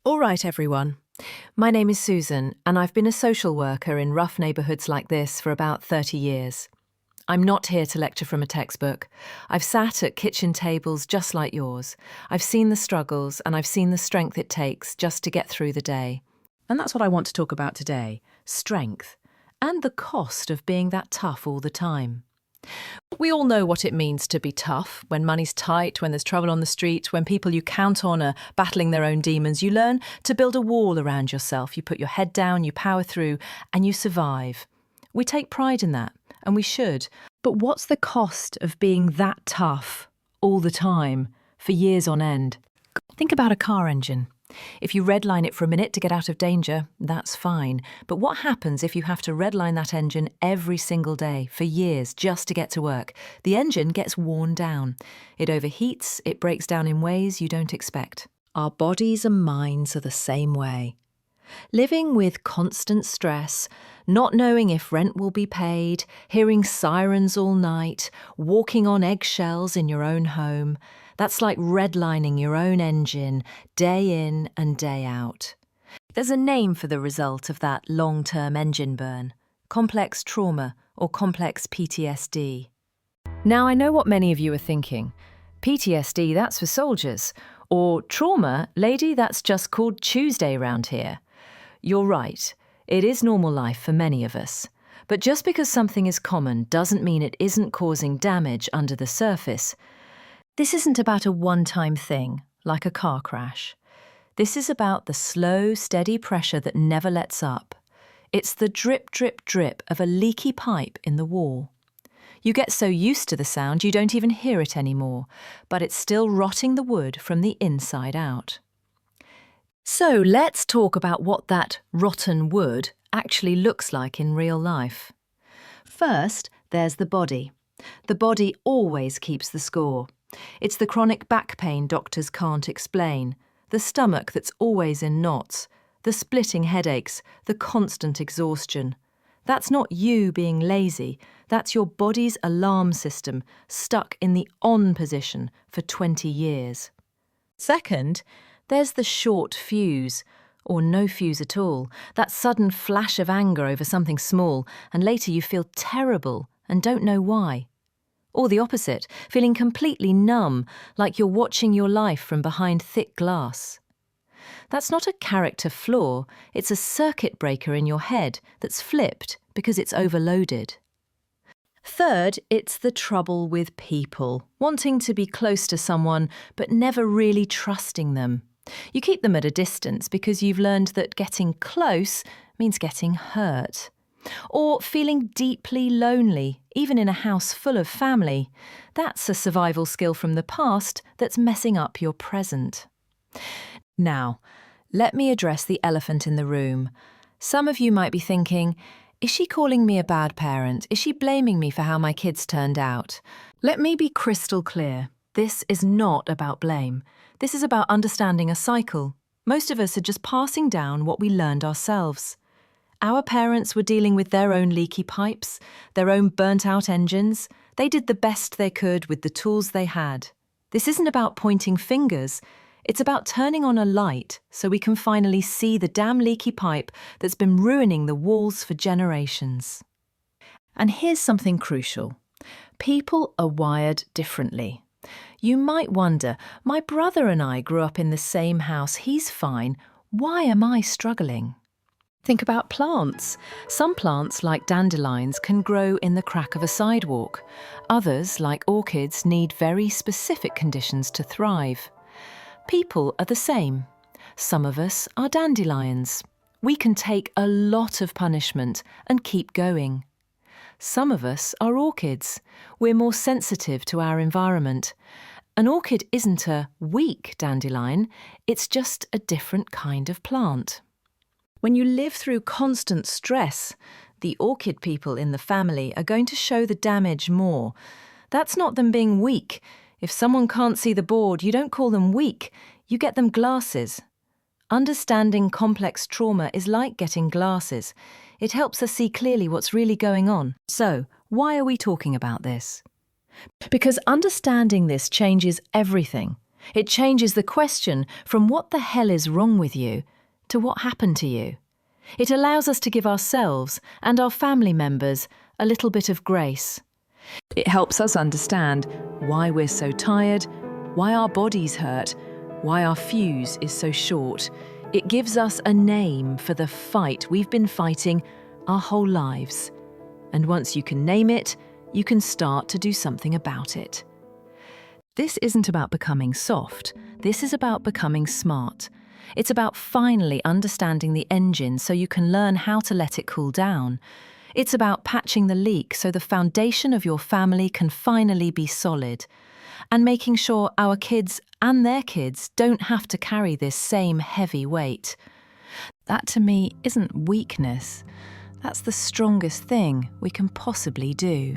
All right, everyone. My name is Susan, and I've been a social worker in rough neighbourhoods like this for about 30 years. I'm not here to lecture from a textbook. I've sat at kitchen tables just like yours. I've seen the struggles, and I've seen the strength it takes just to get through the day. And that's what I want to talk about today, strength, and the cost of being that tough all the time. We all know what it means to be tough. When money's tight, when there's trouble on the street, when people you count on are battling their own demons, you learn to build a wall around yourself. You put your head down, you power through, and you survive. We take pride in that, and we should. But what's the cost of being that tough all the time, for years on end? Think about a car engine. If you redline it for a minute to get out of danger, that's fine. But what happens if you have to redline that engine every single day for years just to get to work? The engine gets worn down. It overheats, it breaks down in ways you don't expect. Our bodies and minds are the same way. Living with constant stress, not knowing if rent will be paid, hearing sirens all night, walking on eggshells in your own home, that's like redlining your own engine day in and day out. There's a name for the result of that long-term engine burn: complex trauma or complex PTSD. Now, I know what many of you are thinking. PTSD, that's for soldiers. Or trauma, lady, that's just called Tuesday round here. You're right. It is normal life for many of us. But just because something is common doesn't mean it isn't causing damage under the surface. This isn't about a one-time thing, like a car crash. This is about the slow, steady pressure that never lets up. It's the drip, drip, drip of a leaky pipe in the wall. You get so used to the sound you don't even hear it anymore, but it's still rotting the wood from the inside out. So let's talk about what that rotten wood actually looks like in real life. First, there's the body. The body always keeps the score. It's the chronic back pain doctors can't explain, the stomach that's always in knots, the splitting headaches, the constant exhaustion. That's not you being lazy, that's your body's alarm system stuck in the on position for 20 years. Second, there's the short fuse, or no fuse at all, that sudden flash of anger over something small, and later you feel terrible and don't know why. Or the opposite, feeling completely numb, like you're watching your life from behind thick glass. That's not a character flaw, it's a circuit breaker in your head that's flipped because it's overloaded. Third, it's the trouble with people, wanting to be close to someone but never really trusting them. You keep them at a distance because you've learned that getting close means getting hurt. Or feeling deeply lonely, even in a house full of family. That's a survival skill from the past that's messing up your present. Now, let me address the elephant in the room. Some of you might be thinking, is she calling me a bad parent? Is she blaming me for how my kids turned out? Let me be crystal clear. This is not about blame. This is about understanding a cycle. Most of us are just passing down what we learned ourselves. Our parents were dealing with their own leaky pipes, their own burnt-out engines. They did the best they could with the tools they had. This isn't about pointing fingers. It's about turning on a light so we can finally see the damn leaky pipe that's been ruining the walls for generations. And here's something crucial. People are wired differently. You might wonder, my brother and I grew up in the same house, he's fine. Why am I struggling? Think about plants. Some plants, like dandelions, can grow in the crack of a sidewalk. Others, like orchids, need very specific conditions to thrive. People are the same. Some of us are dandelions. We can take a lot of punishment and keep going. Some of us are orchids. We're more sensitive to our environment. An orchid isn't a weak dandelion, it's just a different kind of plant. When you live through constant stress, the orchid people in the family are going to show the damage more. That's not them being weak. If someone can't see the board, you don't call them weak, you get them glasses. Understanding complex trauma is like getting glasses. It helps us see clearly what's really going on. So, why are we talking about this? Because understanding this changes everything. It changes the question from what the hell is wrong with you to what happened to you. It allows us to give ourselves and our family members a little bit of grace. It helps us understand why we're so tired, why our bodies hurt, why our fuse is so short. It gives us a name for the fight we've been fighting our whole lives. And once you can name it, you can start to do something about it. This isn't about becoming soft. This is about becoming smart. It's about finally understanding the engine so you can learn how to let it cool down. It's about patching the leak so the foundation of your family can finally be solid, and making sure our kids and their kids don't have to carry this same heavy weight. That to me isn't weakness. That's the strongest thing we can possibly do.